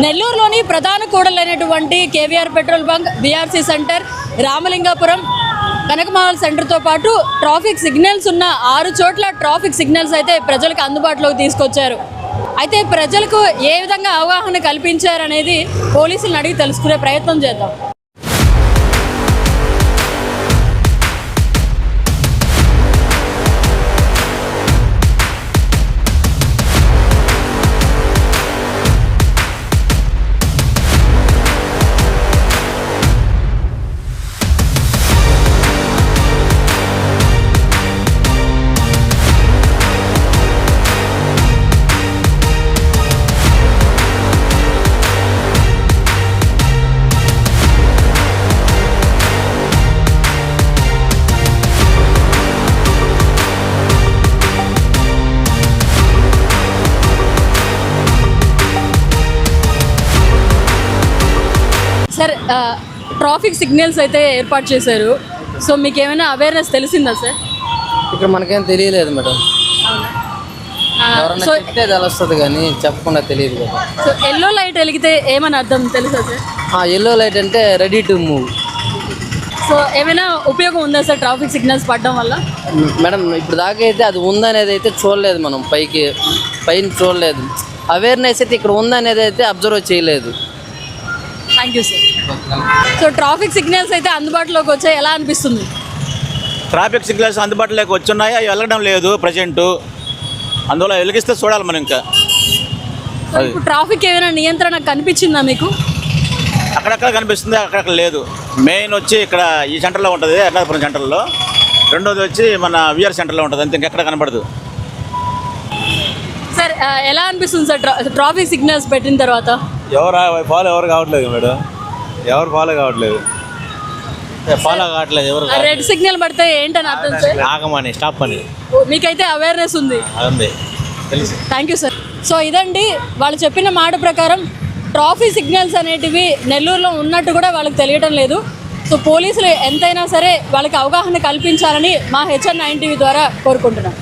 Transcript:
నెల్లూరులోని ప్రధాన కూడలైనటువంటి KVR petrol bunk, BRC centre, Ramalingapuram, Kanakamahal సెంటర్తో పాటు ట్రాఫిక్ సిగ్నల్స్ ఉన్న 6 చోట్ల ట్రాఫిక్ సిగ్నల్స్ అయితే ప్రజలకు అందుబాటులోకి తీసుకొచ్చారు. అయితే ప్రజలకు ఏ విధంగా అవగాహన కల్పించారనేది పోలీసులను అడిగి తెలుసుకునే ప్రయత్నం చేద్దాం. సార్, ట్రాఫిక్ సిగ్నల్స్ అయితే ఏర్పాటు చేశారు. సో మీకు ఏమైనా అవేర్నెస్ తెలిసిందా సార్? ఇక్కడ మనకేం తెలియలేదు మేడం. ఎవరన్నా చెప్తే తెలుస్తుంది కానీ చెప్పకుండా తెలియదు కదా. సో ఎల్లో లైట్ వెలిగితే ఏమని అర్థం తెలుసా సార్? ఎల్లో లైట్ అంటే రెడీ టు మూవ్. సో ఏమైనా ఉపయోగం ఉందా సార్ ట్రాఫిక్ సిగ్నల్స్ పడడం వల్ల? మేడం ఇప్పుడు దాకా అయితే అది ఉందనేది అయితే చూడలేదు, మనం పైన చూడలేదు. అవేర్నెస్ అయితే ఇక్కడ ఉందనేది అయితే అబ్జర్వ్ చేయలేదు. Thank you sir. So traffic signals అయితే అందుబాటులోకి వచ్చాయి, ఎలా అనిపిస్తుంది? ట్రాఫిక్ సిగ్నల్స్ అందుబాటులోకి వచ్చున్నాయి, అవి వెళ్ళడం లేదు ప్రజెంటు. అందువల్ల వెలిగిస్తే చూడాలి మనం. ఇంకా ఇప్పుడు ట్రాఫిక్ ఏమైనా నియంత్రణ కనిపించిందా మీకు? అక్కడక్కడ కనిపిస్తుంది, అక్కడక్కడ లేదు. మెయిన్ వచ్చి ఇక్కడ ఈ సెంటర్లో ఉంటుంది, అరుణాచలపురం సెంటర్లో. రెండోది వచ్చి మన విఆర్ సెంటర్లో ఉంటుంది, అంతే ఇంకెక్కడ కనపడదు. సార్, ఎలా అనిపిస్తుంది సార్ ట్రాఫిక్ సిగ్నల్స్ పెట్టిన తర్వాత? ఎవరు కావట్లేదు మేడం, ఎవరు ఫాలో కావట్లేదు ఎవరు. రెడ్ సిగ్నల్ పడితే ఏంటని అర్థం సార్? ఆగమని, స్టాప్ అని. మీకైతే అవేర్నెస్ ఉంది. తెలుసు. Thank you sir. సో ఇదండి వాళ్ళు చెప్పిన మాట ప్రకారం ట్రాఫిక్ సిగ్నల్స్ అనేటివి నెల్లూరులో ఉన్నట్టు కూడా వాళ్ళకి తెలియడం లేదు. సో పోలీసులు ఎంతైనా సరే వాళ్ళకి అవగాహన కల్పించాలని మా HN9 టీవీ ద్వారా కోరుకుంటున్నాం.